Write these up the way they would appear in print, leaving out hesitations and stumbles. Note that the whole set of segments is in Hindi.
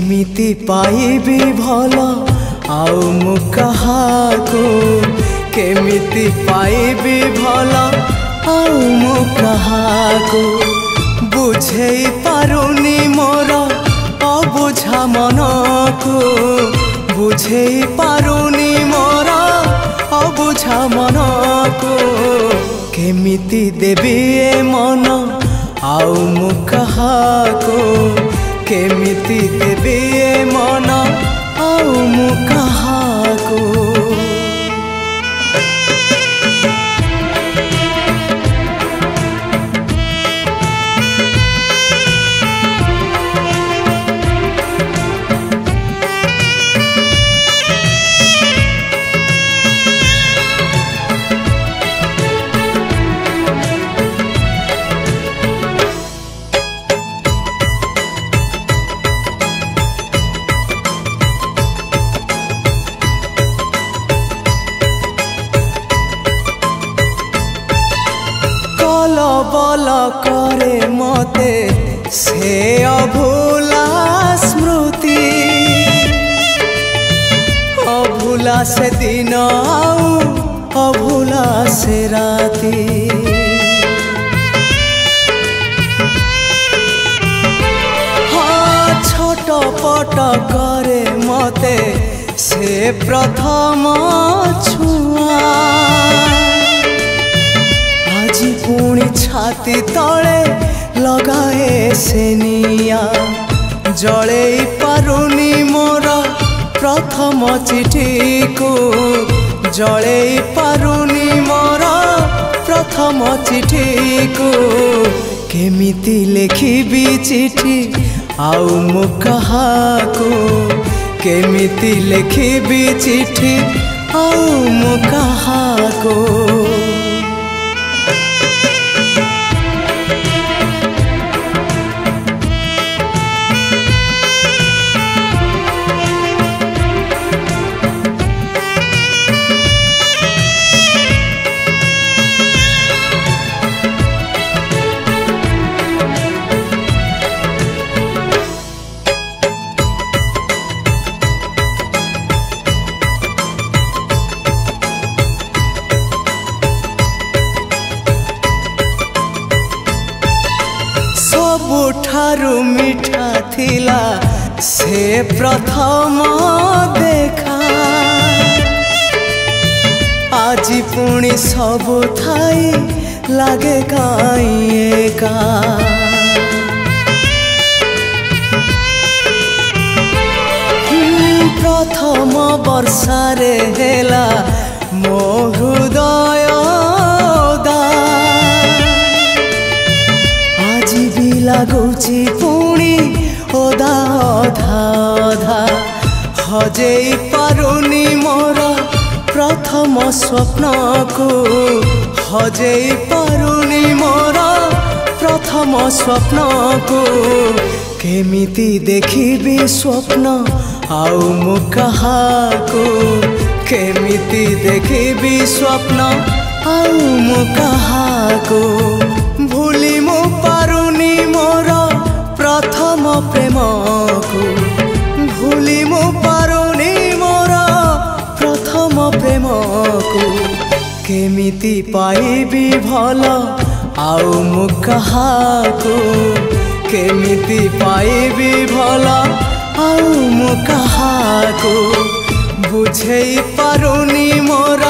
केमिति पाइबी भल आउ मु कहाको केमिति पाइबी भल आउ मु कहाको बुझेई पारुनी मोर अबुझा मनको बुझेई पारुनी मोर अबुझा मनको केमिति देबी ए मन आउ मु कहाको केमिति देबी ए मन आउ मु कहाको बल करे मते से अभूला स्मृति अभूला से दिन आउ अभूला से राती हाँ छोट पट करे मते से प्रथम छुआ पुणी छाती तले लगाए से निया जले पारुनी मोर प्रथम चिठी को जले पारुनी मोर प्रथम चिठी को केमिति लिखिबी चिठी आउ मु कहाको केमिति लिखिबी चिठी आउ मु कहाको सबुठारु मीठा थिला से प्रथम देखा आज पुणी सबु थाई लागे काई एका प्रथम वर्षारे हेला मो हृदय लगुची पुणी ओदा अधा अधा हजेई पारुनी मोर प्रथम स्वप्न को हजेई पारुनी मोर प्रथम स्वप्न को केमिति देखिबी स्वप्न आउ मु कहाको केमिति देखिबी स्वप्न आउ मु कहाको भूली मु पारुनी मोर प्रथम प्रेम को भूली मु पारुनी मोर प्रथम प्रेम को केमिति पाइबी भल आउ मु कहाको केमिति पाइबी भल आउ मु कहाको बुझेई पारुनी मोर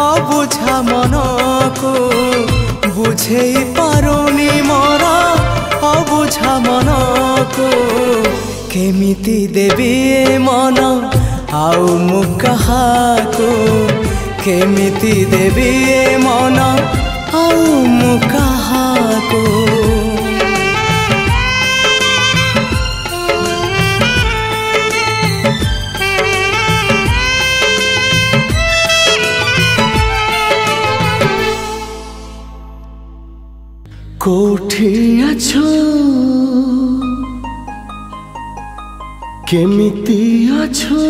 अबुझा मनको बुझेई पारुनी मोर अबुझा मनको केमिति देबी ए मन आउ मु कहाको केमिति देबी ए मन आउ मु कहाको कोठी अछो केमिति अछो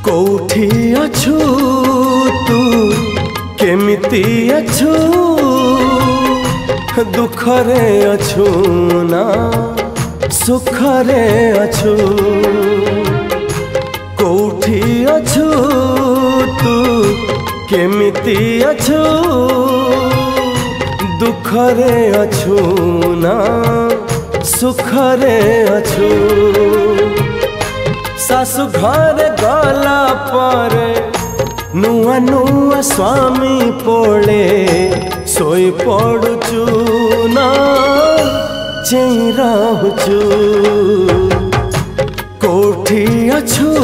कोठी अछु तू केमिति अछु दुखरे अछु ना सुखरे अछु कोठी अछु तू केमिति अछु दुखरे अछु ना सुखरे अछु सासु घर गला पर नुआ नुआ स्वामी पोले सोई पड़ुचु ना चेई रहूचु कोठी अछु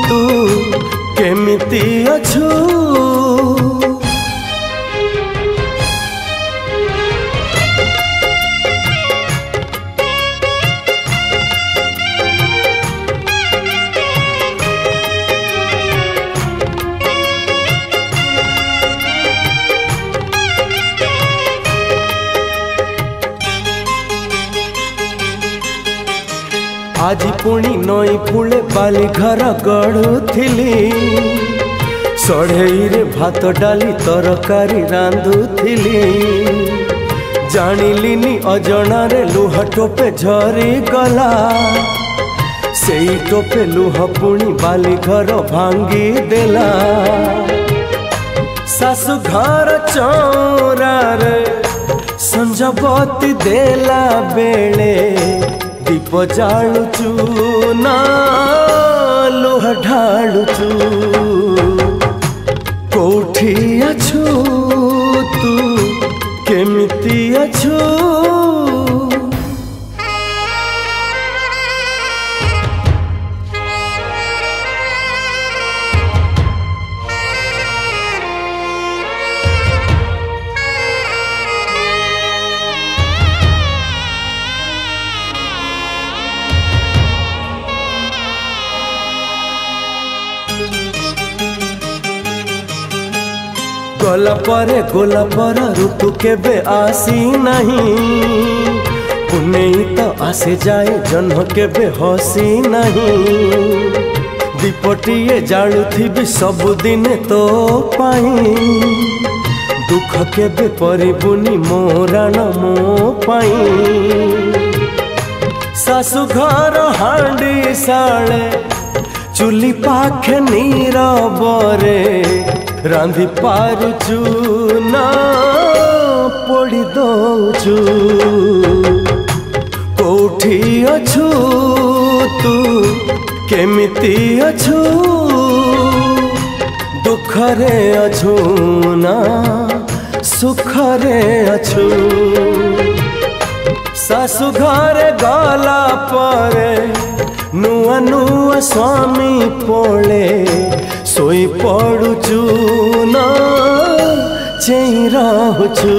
तू केमिति अछु आज पुणी नई कूले बाली घर गढ़ुथिली सढ़ेई रे भात डाली तरकारी रांधुथिली जानिलिनी अजणा रे लुह टोपे झरी गला सेई टोपे लुह पुणी बाली घर भांगी देला सासु घर चौरा रे संजबती देला बेले दीप जालुचु ना लोह ढालुचु कोठी अछु तू केमिति अछु गोला पर ऋतु केबे आसी नहीं पुनेई तो आसे जाए जन्ह केबे हसी नहीं दीपटिए जालुथिबी सबुदिन तो पाई दुख केबे परिबुनी मोराण मो पाई सासु घर हांडी साले चुली पाखे नीरबरे रांधि पारुचु ना पड़ी दौचु कोठी अछु तू केमिति अछु दुखरे अछु ना सुखरे अछु सासु घरे गला परे नुआ नुआ स्वामी पोले सोई पड़ुचु ना चेई रहूचु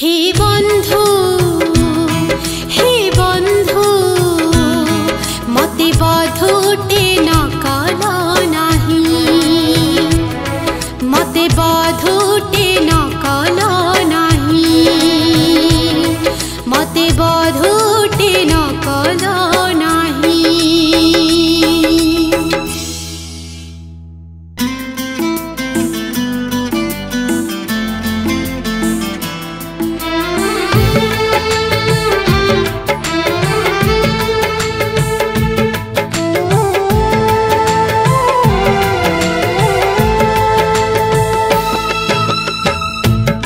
हे बंधु मते बधुटे न कल नहीं, मते बधुटे न कल नहीं, मते बधुटे न कल नहीं।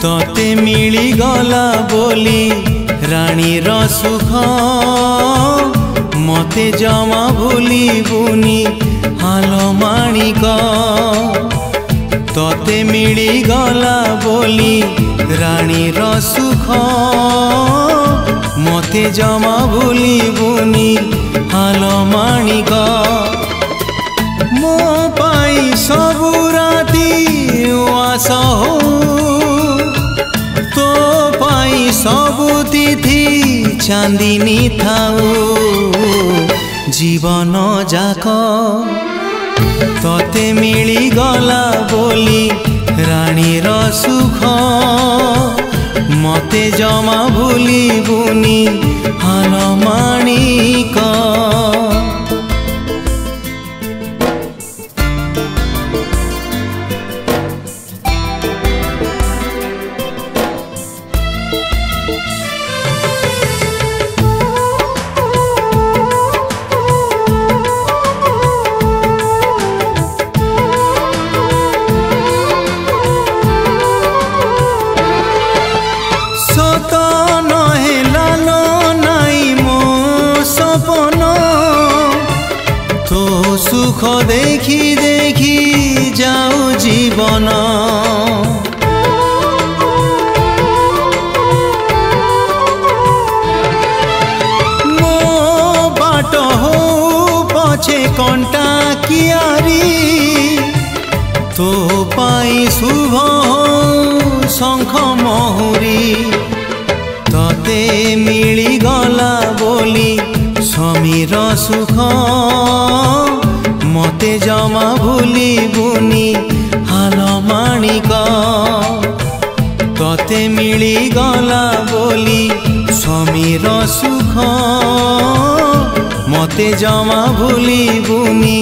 तोते मिली गला बोली रानी सुख, मते जमा भूली बुनी हाल माणिक। तोते मिली गला बोली रानी सुख, मते जमा भूली बुनी हाल माणिक। मो पाई सबु राती आस हो, तो पाई सबु तिथि चांदिनी थाऊ। जीवन जाक तोते मिली गला बोली रानी सुख, मते जमा भूली बुनी हाल माणिक। सुख देखी देखी जाऊ जीवन, मो बाट हो पछे कंटा कियारी। तो पाई शुभ शंख महुरी, तते मिली गला बोली समीर सुख, मते जमा भूली बुनी हाल माणिक। तते मिली गला बोली समीर सुख, मते जमा भूली बुनी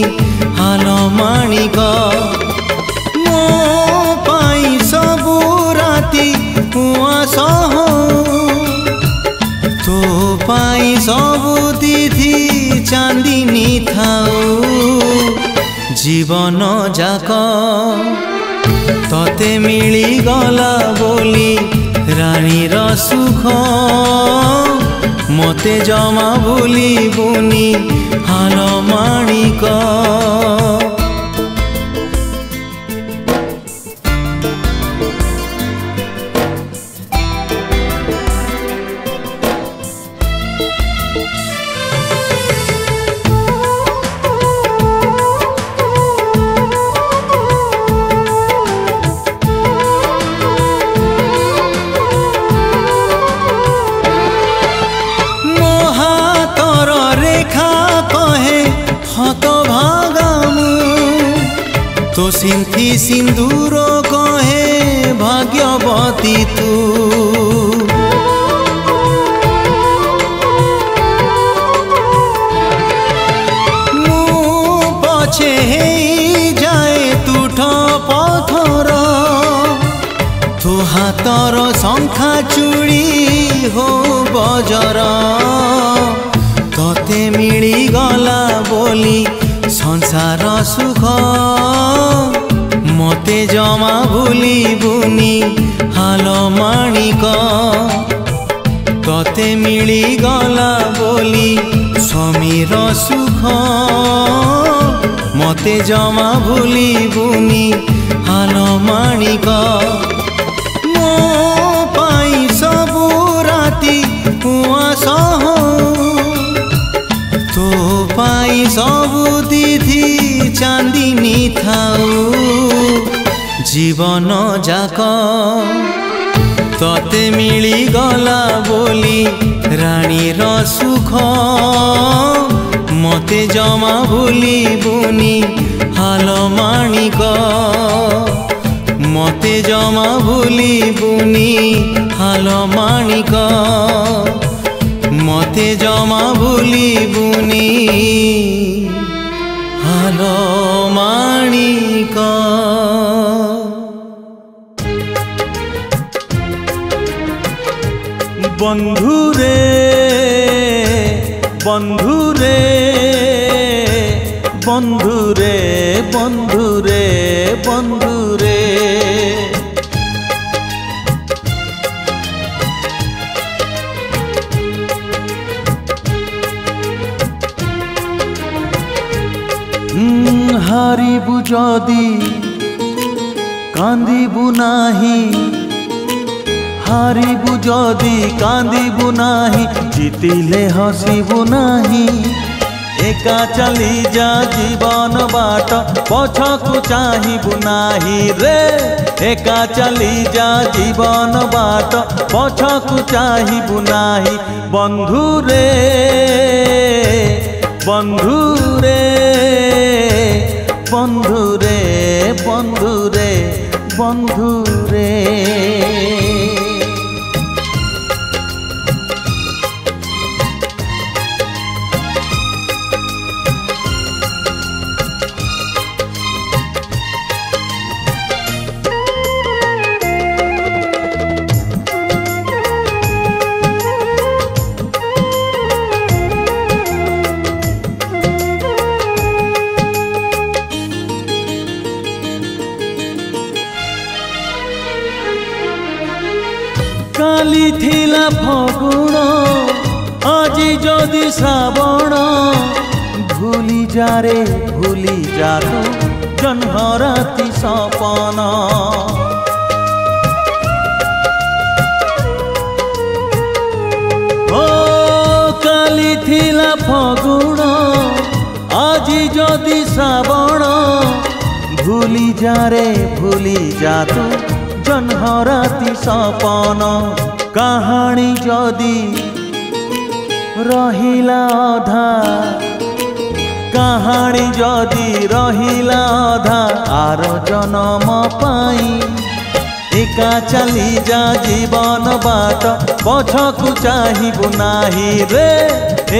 हाल माणिक। मो पाई सबु राती उआस हो, तो पाई सबु तिथि चांदिनी थाऊ। जीवन जाक तोते मिली गला बोली रानी सुख, मते जमा भूली बुनी हाल माणिक। तो सिंथी सिंदूर कहे भाग्यवती तू। मु पछे जाए तुठ पथर, तू हाथर शंखा चूड़ी हो बजर। तोते मिली गला बोली संसार सुख, मते जमा भूली बुनी हाल माणिक। तोते मिली गला बोली समीर सुख, मते जमा भूली बुनी हाल माणिक। मो पाई सबु राती उआस हो, तो पाई सबु तिथि चांदिनी थाऊ। जीवन जाक तोते मिली गला बोली रानीर सुख मते जमा भूली बुनी हाल माणिक मते जमा भूली बुनी हाल माणिक मते जमा भूली बुनी हाल माणिक। बंधुरे बंधुरे बंधुरे बंधुरे बंधुरे हारिबु जदि कांदिबु नाही हारिबु जदि कांदिबु नाही जीतिले हसिबु नाही एका चली जा जीवन बाट पछकु चाहिबु नाही रे एका चली जा जीवन बाट पछकु चाहिबु नाही बंधुरे बंधुरे बंधुरे बंधुरे बंधुरे काली थिला फगुण আজি যদি শ্রাবণ ভুলি যা রে ভুলি যা তু জন্মরাতি সপন ও কালি থিলা ফগুণ আজি যদি শ্রাবণ ভুলি যা রে ভুলি যা তু জন্মরাতি সপন কাহানি যদি रहिला अधा कहानी जदि रहिला अधा आर जन्म पाई एका चली जा जीवन बाट पछकु चाहिबु नाही रे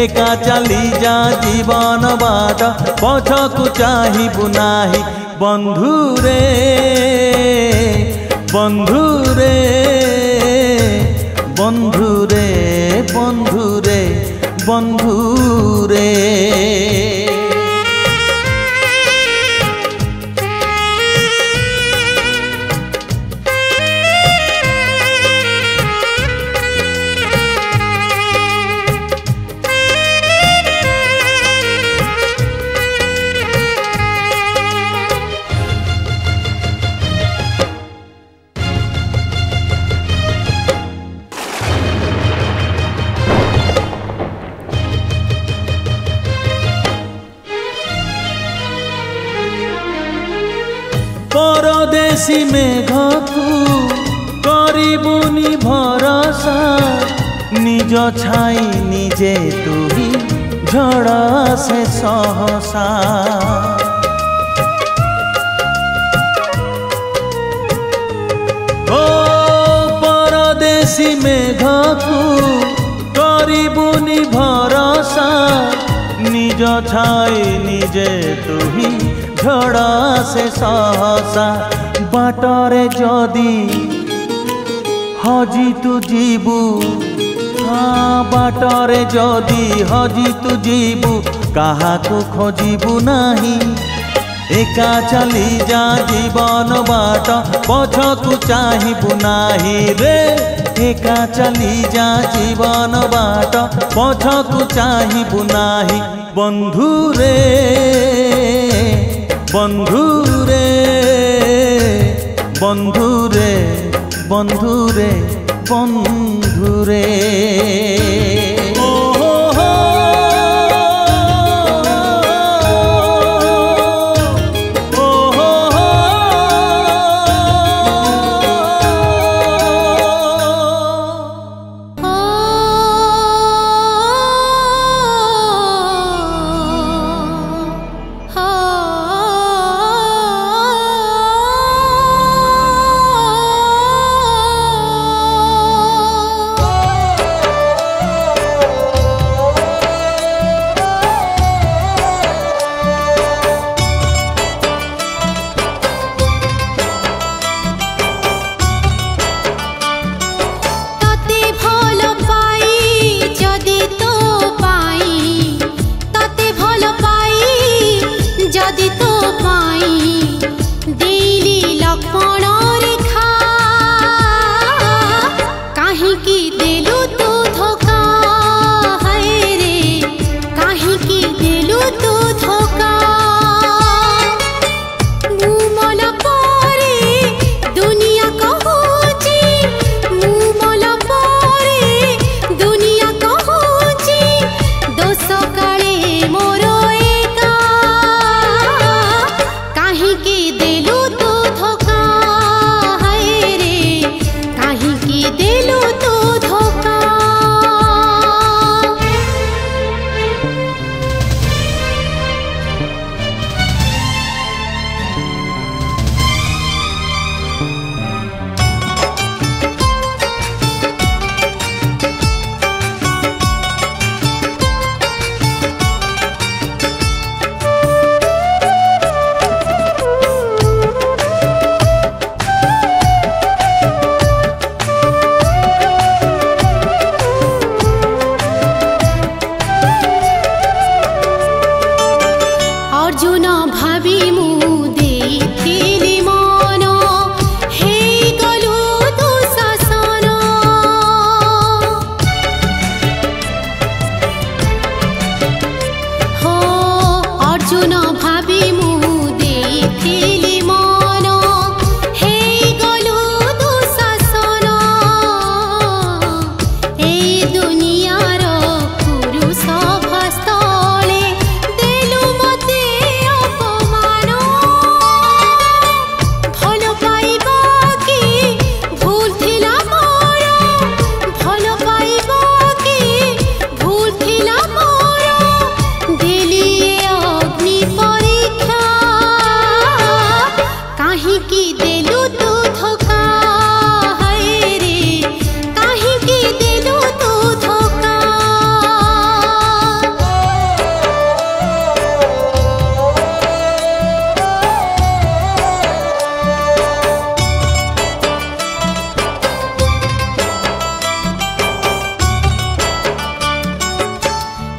एका चली जा जीवन बाट पछकु चाहिबु नाही बंधुरे बंधुरे बंधुरे बंधुरे बंधुरे परदेशी मेघकु करिबुनी भरोसा निज छाई निजे तुही झड़ा से सहसा ओ परदेशी मेघकु करिबुनी भरोसा निज छाई निजे तुही झड़ा से सहसा बाटरे जदि हजी तु जीबू हाँ बाटरे जदि हजी तु जीबू काहाकु खोजिबू नाही एका चली जा जीवन बाट पछकु चाहिबू नाही रे एका चली जा जीवन बाट पछकु चाहिबू नाही बंधुरे बंधुरे बंधुरे बंधुरे बंधुरे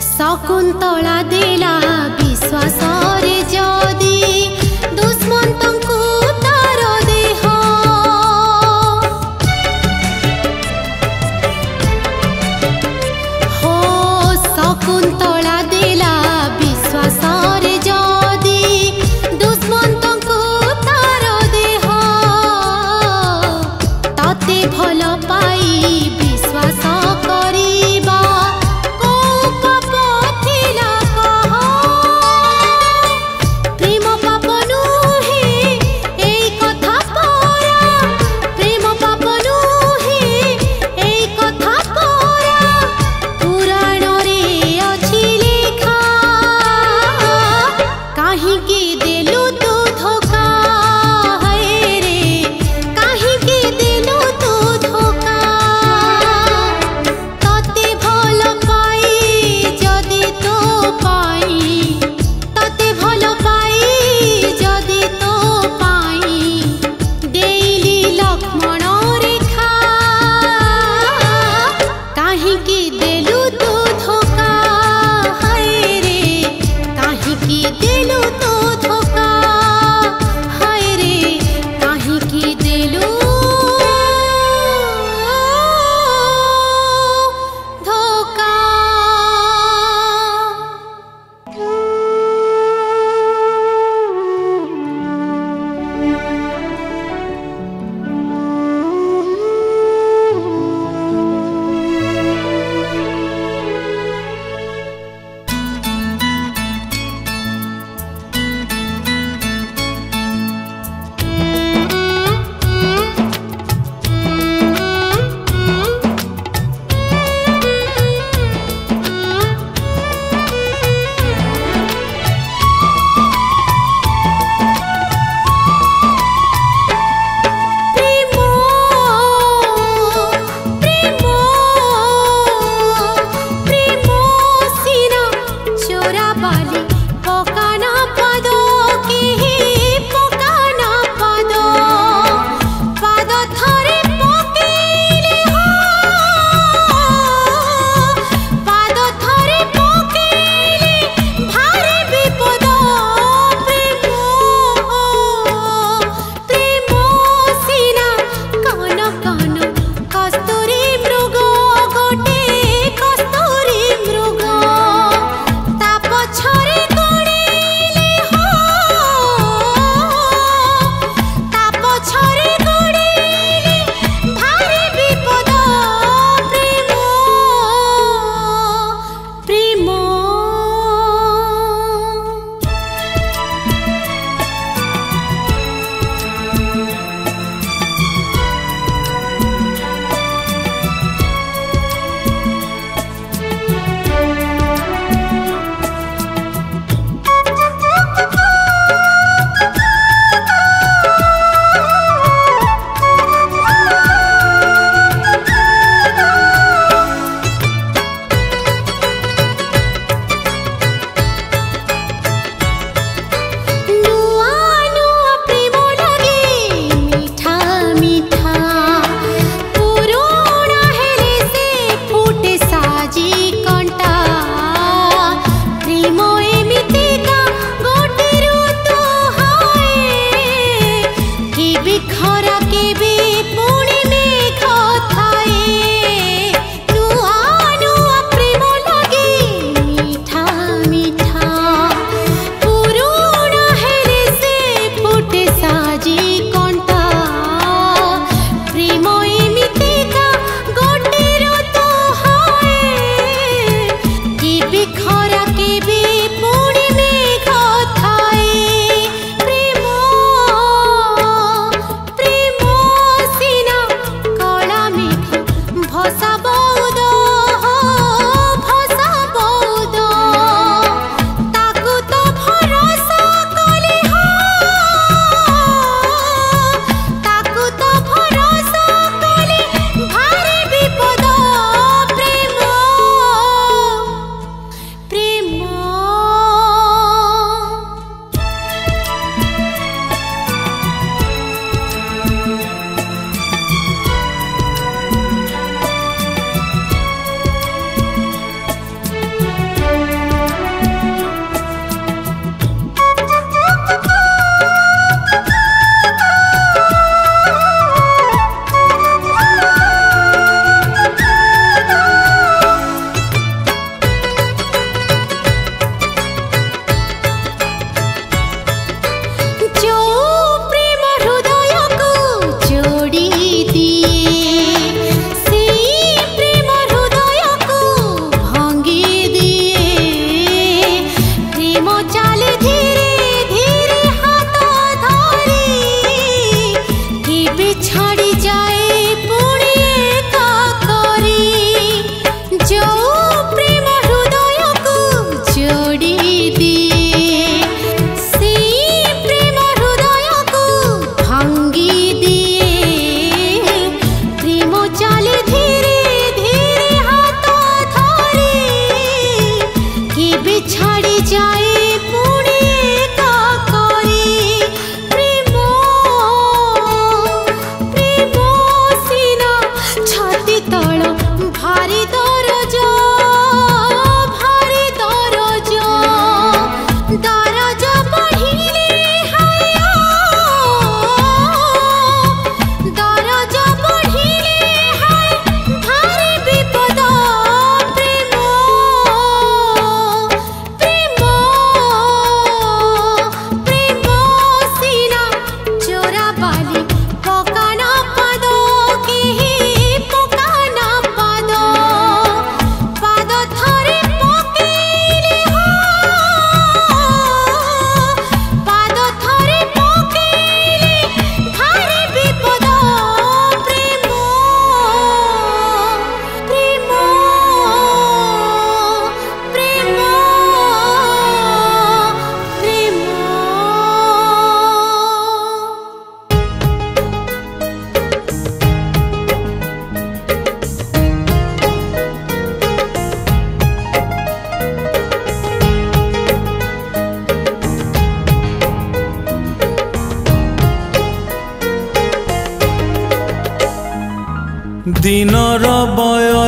शकुन्तला देला विश्वास रे जदी दुष्मन्तଙ୍କୁ तार देह हो शकुन्तला देला विश्वास रे जदी दुष्मन्तଙ୍କୁ तार देह तते भल पाई विश्वास करिबा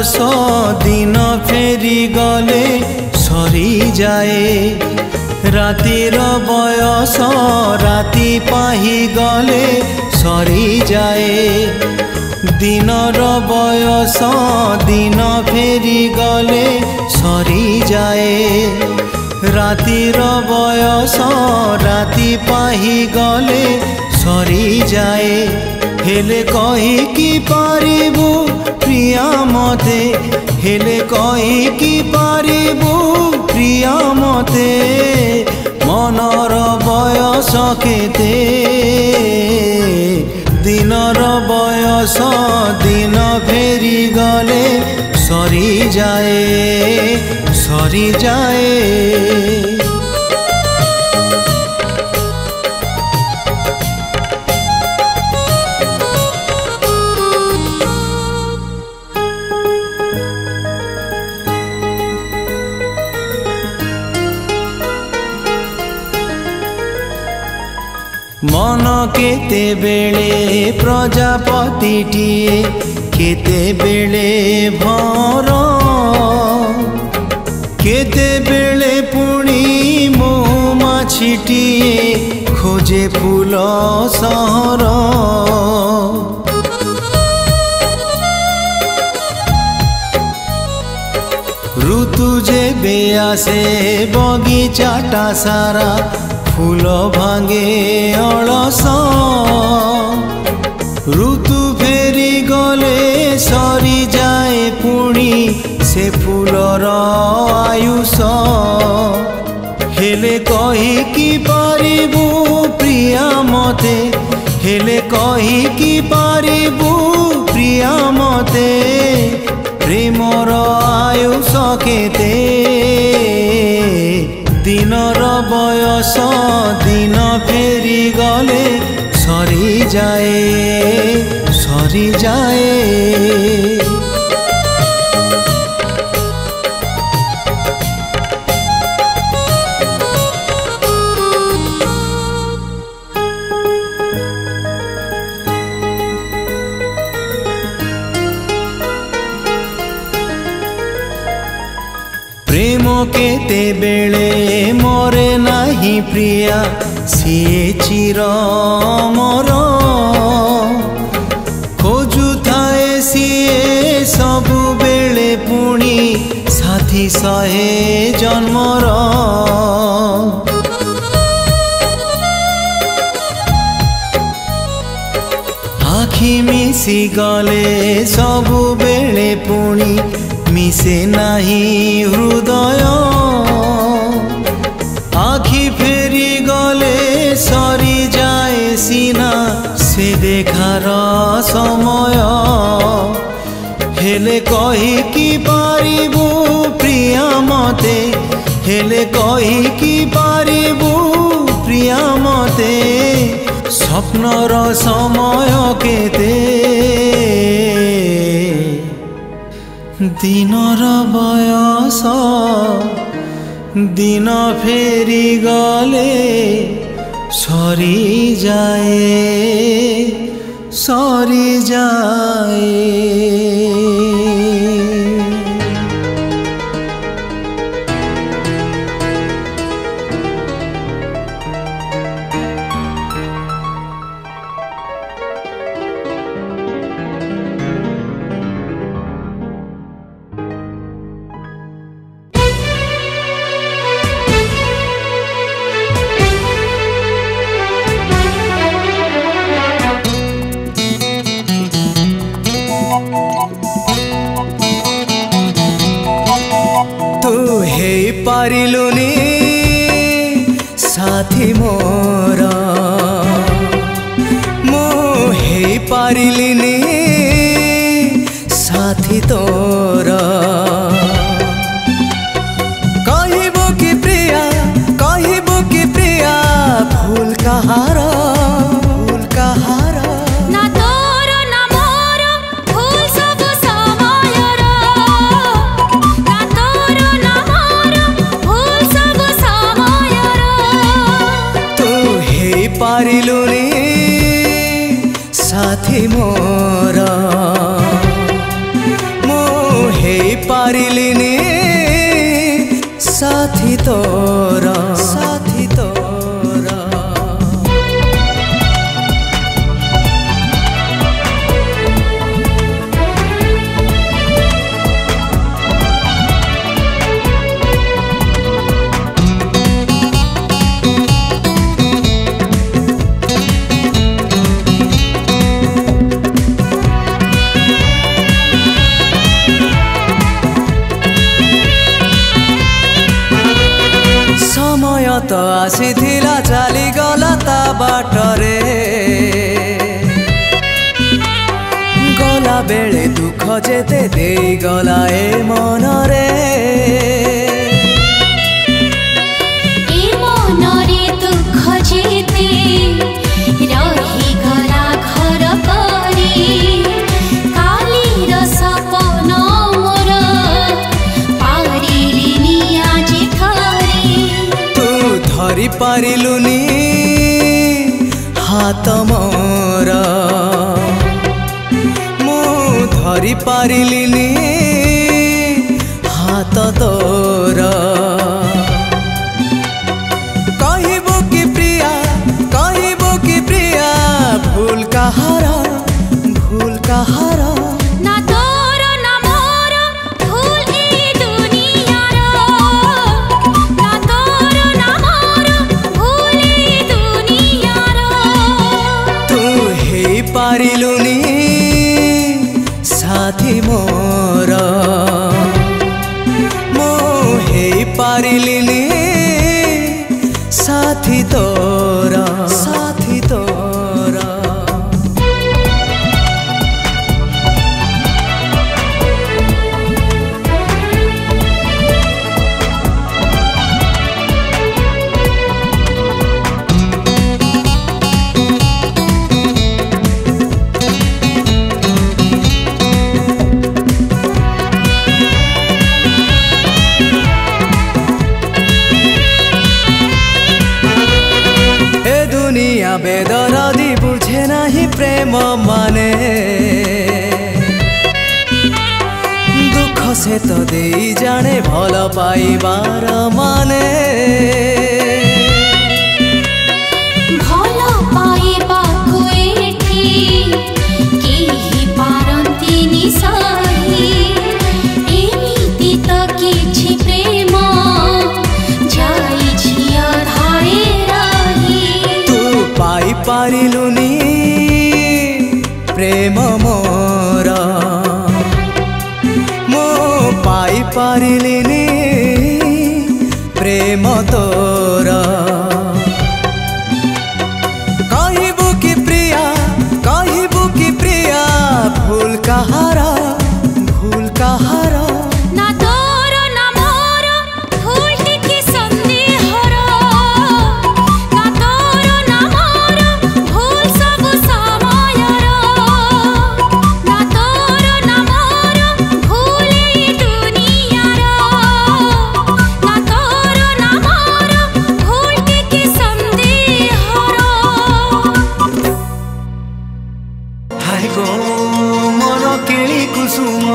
बयस दिन फेरी गले सरी जाए रातिर बयस राति पाही गले सरी जाए दिनर बयस दिन फेरी गले सरी जाए रातिर बयस राति पाही गले सरी जाए हेले कही कि पारिबु प्रिया मते हेले कही कि पारिबु प्रिया मते मनर बयस केते दिनर बयस दिन फेरी गले सरी जाए मन केते बेले प्रजापतिटिए केते बेले भर केते बेले पुणी मौमाछिटिए खोजे फूल सहर ऋतु जेबे आसे बगीचाटा सारा फूल भांगे अलस ऋतु फेरी गले सरी जाए पुणी से फूलर आयुष हेले कही कि पारिबु प्रिया मते हेले कही कि पारिबु प्रिया मते प्रेमर आयुष केते दिनर बयस दिन फेरी गले सरी जाए प्रेम केते बेले मरे नाही प्रिया सिए चिर मर खोजु थाए सिए सबु बेले पुणी साथी सहे जन्मर आखि मिसी गले सबु बेले पुणी मिसे नाही हृदय आखि फेरी गले सरी जाए सीना से देखार समय हेले कही कि पारिबु प्रिया मते हेले कही कि पारिबु प्रिया मते स्वप्नर समय केते दिनर बयस दिन फेरी गले सरी जाए पारिलुनी साथी मोर मु हेई पारिलिनी साथी तोर कहबो कि प्रिया भूल कहार ना तोर ना मोर भूल सब समयर ना तोर ना मोर भूल सब समयर तू हेई पारिलुनी साथी मोर पारिलिनी साथी तोरा साथी तोरा तो आसीथिला चाली गला ता बाटरे गला बेले दुख जेते देई गला ए मनरे दुख जेते रही गला घर परी कालीर सपन मोर पारिलिनी आजि थरी धरी पारिलुनी हाथ मोर मु धरी पारिलिनी हाथ तोर कहबो कि प्रिया भूल कहार ना तोर ना मोर भूल ए दुनियार ना तोर ना मोर भूल ए दुनियार तू हे पारिलुनी साथी मोर मो हे पारिलिनी साथी तोरा साथी तोरा दुनिया बेदरदी बुझे नहीं प्रेम माने दुख से तो दे जाने भल पाइबार माने भल पाइबा कोएठी केही पारंतिनी सही एमिति त किछि प्रेम जाई छिया धारे रही पाई पारिलुनी प्रेम मोर मो पाई पारिलिनी प्रेम तोरा कहबो कि प्रिया भूल कहारा ना तोर ना मोर भूल टिकी संदेहर ना तोर ना मोर भूल सब समयर ना तोर ना मोर भूल ए दुनियार ना तोर ना मोर भूल टिकी संदेहर हाय गो मोर केली कुसुम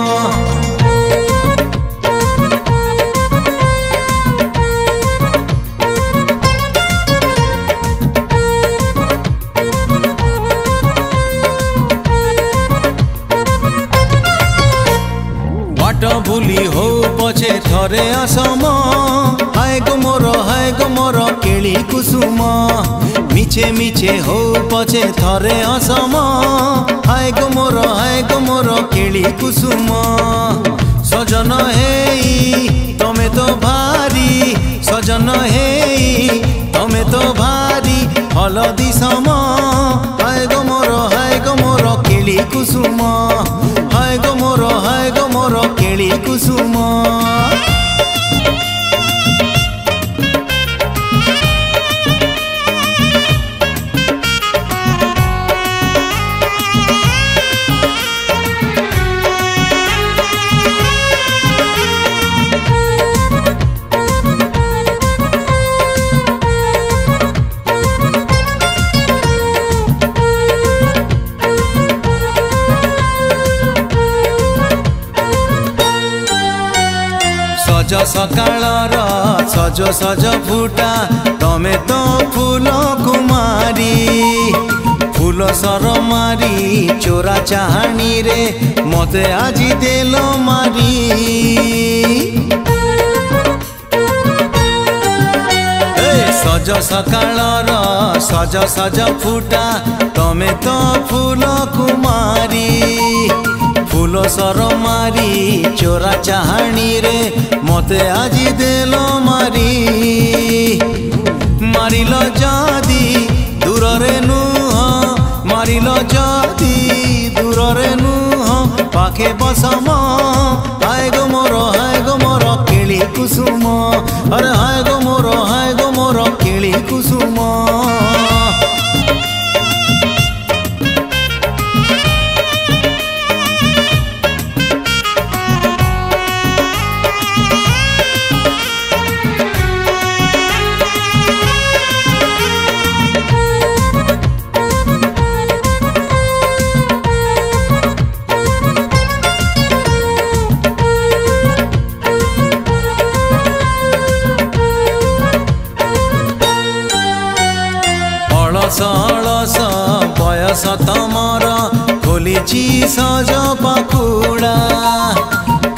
बाट भूली हो पछे थरे आसम हाय गो मोर केली कुसुम मिछे मिछे हो पछे थरे आसम हाय गो मोर केली कुसुम सजन हेई तमे तो भारी सजन हेई तमे तो भारी हलदी सम हाय गो मोर केली कुसुम हाय गो मोर केली कुसुम सज सकाळर सज सज फुटा तमे तो फूल कुमारी फूल सर मारी चोरा चाहानी रे मते आजी देल मारी सज सकाळर सज सज फुटा तमे तो फूल कुमारी फूल सर मारी चोरा चाहानी रे मते आजी देल मारी मारिल जादी दूर रे नुह मारिल जादी दूर रे नुह पाखे बसम हाय गो मोर केली कुसुम अरे हाय गो मोर केली कुसुम अलस बयस तमर खोलिछि सज पाखुड़ा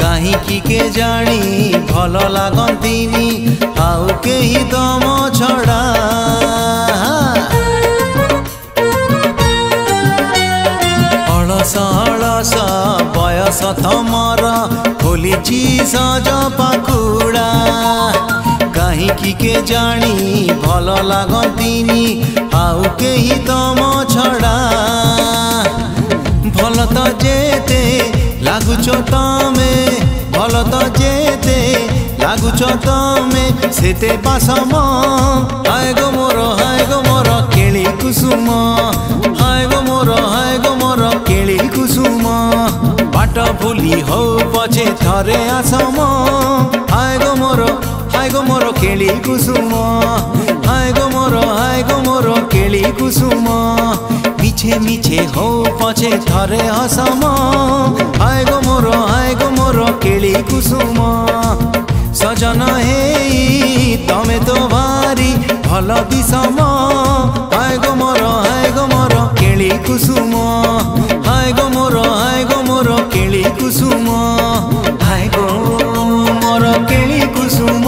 कहीं के जानी भल लागंतीनी आउ केही तम छड़ा अलस बयस तमर खोलिछि सज पाखुड़ा कहीं के जानी भल लागंतीनी आउ केही तम छड़ा भल तो जेते लागुच तमे भल तो जेते लागुच तमे सेते पासम हाय गो मोर केली कुसुम हाय गो मोर केली कुसुम बाट भूली हो पछे थरे आसम हाय गो मोर केली कुसुम हाय गो मोर केली कुसुम मिछे मिछे हो पछे थरे हसम हाय गो मोर केली कुसुम सजन हे तमे तो भारी भल दिसम हाय गो मोर केली कुसुम हाय गो मोर केली कुसुम हाय गो मोर केली कुसुम